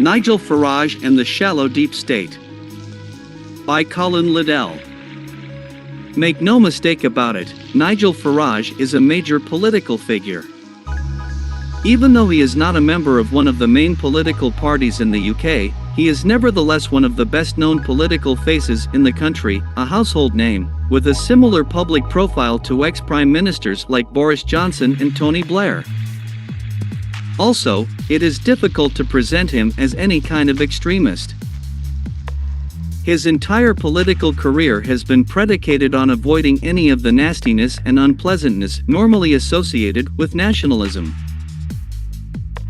Nigel Farage and the Shallow Deep State by Colin Liddell. Make no mistake about it, Nigel Farage is a major political figure. Even though he is not a member of one of the main political parties in the UK, he is nevertheless one of the best-known political faces in the country, a household name, with a similar public profile to ex-prime ministers like Boris Johnson and Tony Blair. Also, it is difficult to present him as any kind of extremist. His entire political career has been predicated on avoiding any of the nastiness and unpleasantness normally associated with nationalism.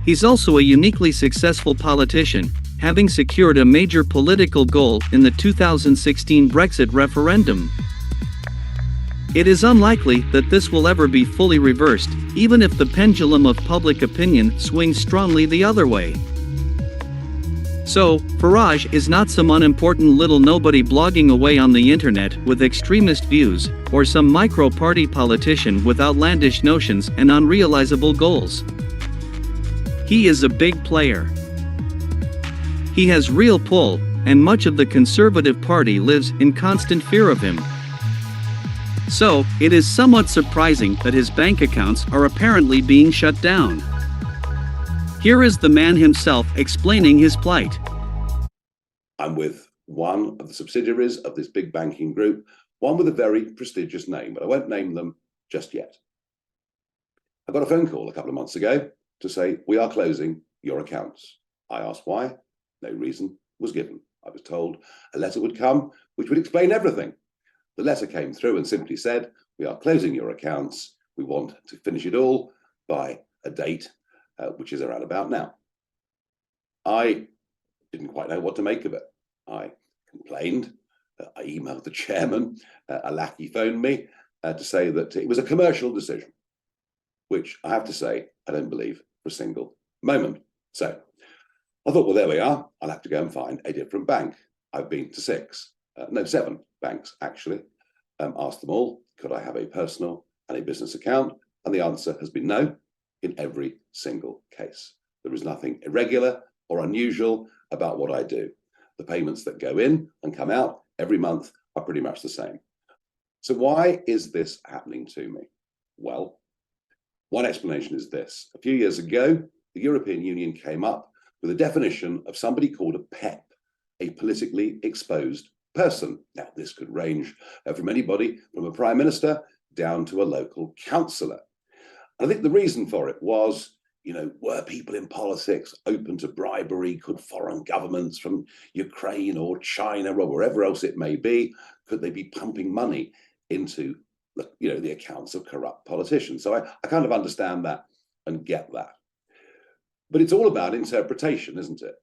He's also a uniquely successful politician, having secured a major political goal in the 2016 Brexit referendum. It is unlikely that this will ever be fully reversed, even if the pendulum of public opinion swings strongly the other way. So, Farage is not some unimportant little nobody blogging away on the internet with extremist views, or some micro-party politician with outlandish notions and unrealizable goals. He is a big player. He has real pull, and much of the Conservative Party lives in constant fear of him. So, it is somewhat surprising that his bank accounts are apparently being shut down. Here is the man himself explaining his plight. I'm with one of the subsidiaries of this big banking group, one with a very prestigious name, but I won't name them just yet. I got a phone call a couple of months ago to say, we are closing your accounts. I asked why. No reason was given. I was told a letter would come which would explain everything. The letter came through and simply said, we are closing your accounts. We want to finish it all by a date, which is around about now. I didn't quite know what to make of it. I complained. I emailed the chairman. A lackey phoned me to say that it was a commercial decision, which I have to say, I don't believe for a single moment. So I thought, well, there we are. I'll have to go and find a different bank. I've been to 7 banks, actually. Asked them all, could I have a personal and a business account? And the answer has been no in every single case. There is nothing irregular or unusual about what I do. The payments that go in and come out every month are pretty much the same. So why is this happening to me? Well, one explanation is this. A few years ago, the European Union came up with a definition of somebody called a PEP, a politically exposed person. Now, this could range from anybody from a prime minister down to a local councillor. And I think the reason for it was, were people in politics open to bribery? Could foreign governments from Ukraine or China or wherever else it may be, could they be pumping money into the accounts of corrupt politicians? So I kind of understand that and get that. But it's all about interpretation, isn't it?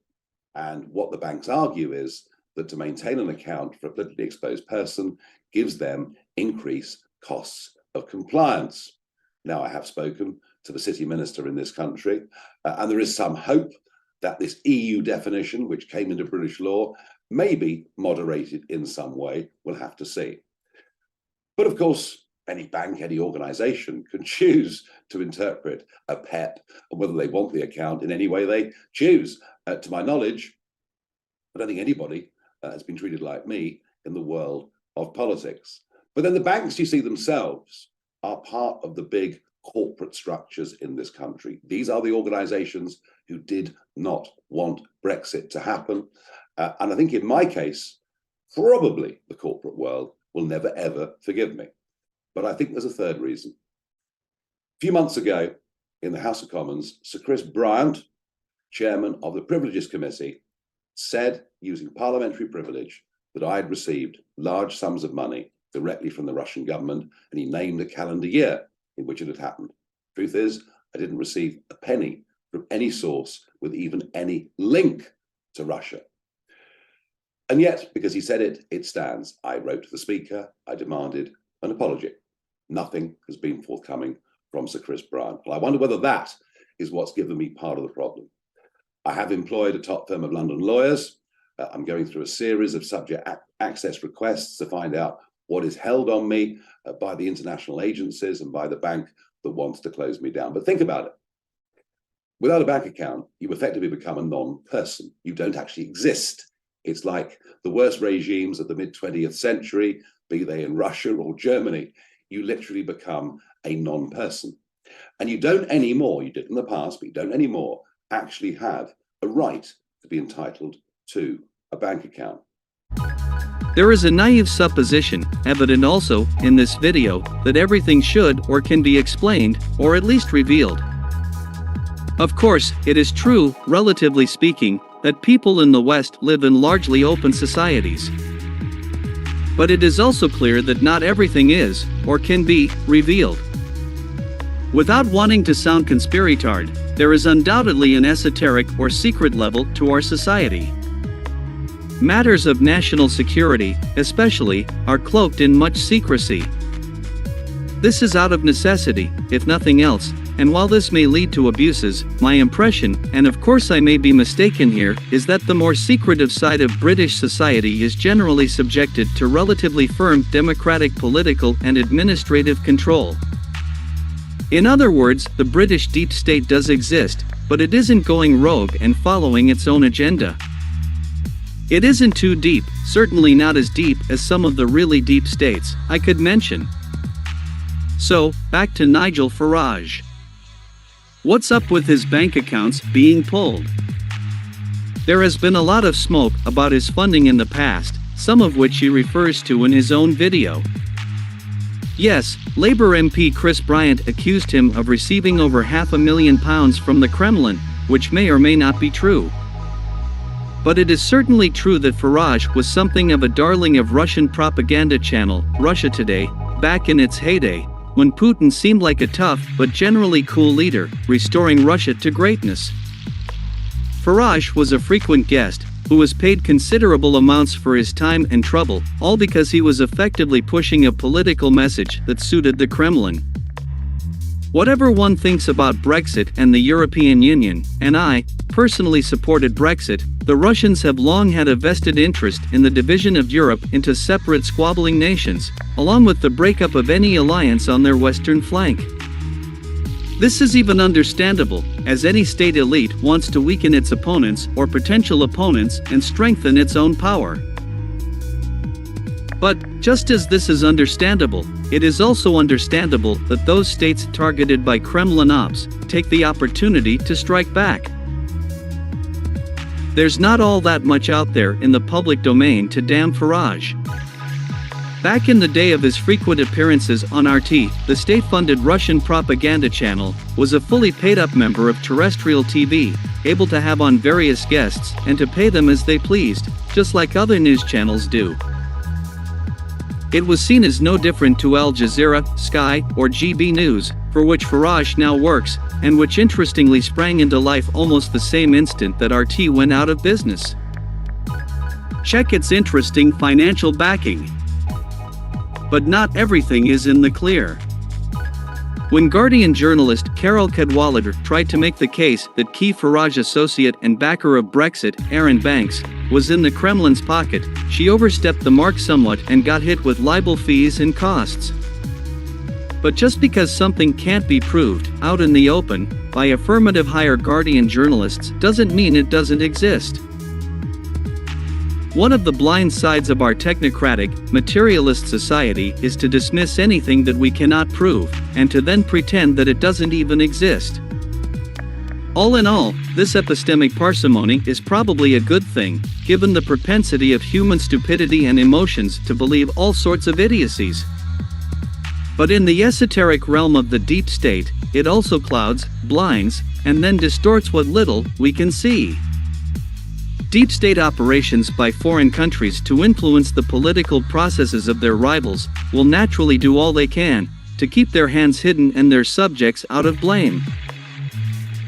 And what the banks argue is that to maintain an account for a politically exposed person gives them increased costs of compliance. Now, I have spoken to the city minister in this country, and there is some hope that this EU definition, which came into British law, may be moderated in some way. We'll have to see. But of course, any bank, any organization can choose to interpret a PEP and whether they want the account in any way they choose. To my knowledge, I don't think anybody has been treated like me in the world of politics. But then the banks, you see, themselves are part of the big corporate structures in this country. These are the organizations who did not want Brexit to happen. And I think in my case, probably the corporate world will never, ever forgive me. But I think there's a third reason. A few months ago in the House of Commons, Sir Chris Bryant, chairman of the Privileges Committee, said, using parliamentary privilege, that I had received large sums of money directly from the Russian government, and he named a calendar year in which it had happened. Truth is, I didn't receive a penny from any source with even any link to Russia. And yet, because he said it, it stands. I wrote to the Speaker, I demanded an apology. Nothing has been forthcoming from Sir Chris Bryant. Well, I wonder whether that is what's given me part of the problem. I have employed a top firm of London lawyers. I'm going through a series of subject access requests to find out what is held on me by the international agencies and by the bank that wants to close me down. But think about it. Without a bank account, you effectively become a non-person. You don't actually exist. It's like the worst regimes of the mid-20th century, be they in Russia or Germany. You literally become a non-person. And you don't anymore, you did in the past, but you don't anymore actually have a right to be entitled to a bank account. There is a naive supposition, evident also in this video, that everything should or can be explained, or at least revealed. Of course, it is true, relatively speaking, that people in the West live in largely open societies. But it is also clear that not everything is, or can be, revealed. Without wanting to sound conspiratard, there is undoubtedly an esoteric or secret level to our society. Matters of national security, especially, are cloaked in much secrecy. This is out of necessity, if nothing else, and while this may lead to abuses, my impression, and of course I may be mistaken here, is that the more secretive side of British society is generally subjected to relatively firm democratic political and administrative control. In other words, the British deep state does exist, but it isn't going rogue and following its own agenda. It isn't too deep, certainly not as deep as some of the really deep states I could mention. So, back to Nigel Farage. What's up with his bank accounts being pulled? There has been a lot of smoke about his funding in the past, some of which he refers to in his own video. Yes, Labour MP Chris Bryant accused him of receiving over £500,000 from the Kremlin, which may or may not be true. But it is certainly true that Farage was something of a darling of Russian propaganda channel, Russia Today, back in its heyday, when Putin seemed like a tough but generally cool leader, restoring Russia to greatness. Farage was a frequent guest, who was paid considerable amounts for his time and trouble, all because he was effectively pushing a political message that suited the Kremlin. Whatever one thinks about Brexit and the European Union, and I, personally supported Brexit, the Russians have long had a vested interest in the division of Europe into separate squabbling nations, along with the breakup of any alliance on their western flank. This is even understandable, as any state elite wants to weaken its opponents or potential opponents and strengthen its own power. But, just as this is understandable, it is also understandable that those states targeted by Kremlin ops take the opportunity to strike back. There's not all that much out there in the public domain to damn Farage. Back in the day of his frequent appearances on RT, the state-funded Russian propaganda channel, was a fully paid-up member of terrestrial TV, able to have on various guests and to pay them as they pleased, just like other news channels do. It was seen as no different to Al Jazeera, Sky, or GB News, for which Farage now works, and which interestingly sprang into life almost the same instant that RT went out of business. Check its interesting financial backing. But not everything is in the clear. When Guardian journalist Carol Cadwallader tried to make the case that key Farage associate and backer of Brexit, Arron Banks, was in the Kremlin's pocket, she overstepped the mark somewhat and got hit with libel fees and costs. But just because something can't be proved out in the open by affirmative hire Guardian journalists doesn't mean it doesn't exist. One of the blind sides of our technocratic, materialist society is to dismiss anything that we cannot prove, and to then pretend that it doesn't even exist. All in all, this epistemic parsimony is probably a good thing, given the propensity of human stupidity and emotions to believe all sorts of idiocies. But in the esoteric realm of the deep state, it also clouds, blinds, and then distorts what little we can see. Deep state operations by foreign countries to influence the political processes of their rivals will naturally do all they can to keep their hands hidden and their subjects out of blame.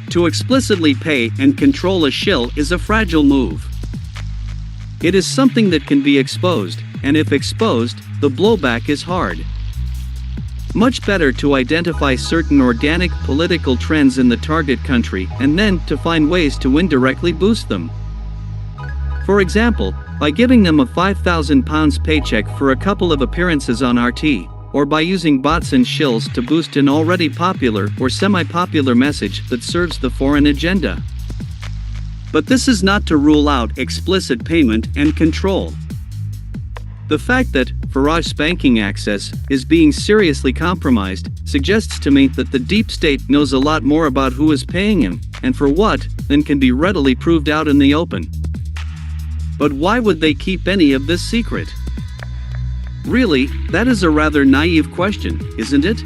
To explicitly pay and control a shill is a fragile move. It is something that can be exposed, and if exposed, the blowback is hard. Much better to identify certain organic political trends in the target country and then to find ways to indirectly boost them. For example, by giving them a £5,000 paycheck for a couple of appearances on RT, or by using bots and shills to boost an already popular or semi-popular message that serves the foreign agenda. But this is not to rule out explicit payment and control. The fact that Farage's banking access is being seriously compromised suggests to me that the deep state knows a lot more about who is paying him, and for what, than can be readily proved out in the open. But why would they keep any of this secret? Really, that is a rather naive question, isn't it?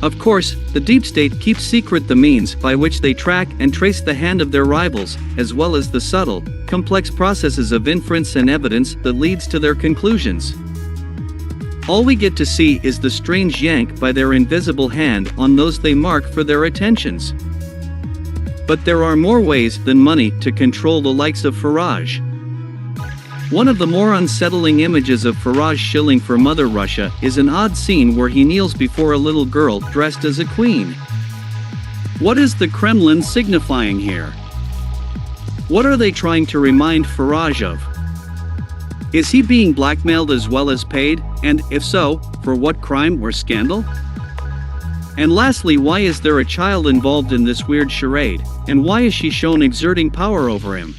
Of course, the deep state keeps secret the means by which they track and trace the hand of their rivals, as well as the subtle, complex processes of inference and evidence that leads to their conclusions. All we get to see is the strange yank by their invisible hand on those they mark for their attentions. But there are more ways than money to control the likes of Farage. One of the more unsettling images of Farage shilling for Mother Russia is an odd scene where he kneels before a little girl dressed as a queen. What is the Kremlin signifying here? What are they trying to remind Farage of? Is he being blackmailed as well as paid, and if so, for what crime or scandal? And lastly, why is there a child involved in this weird charade, and why is she shown exerting power over him?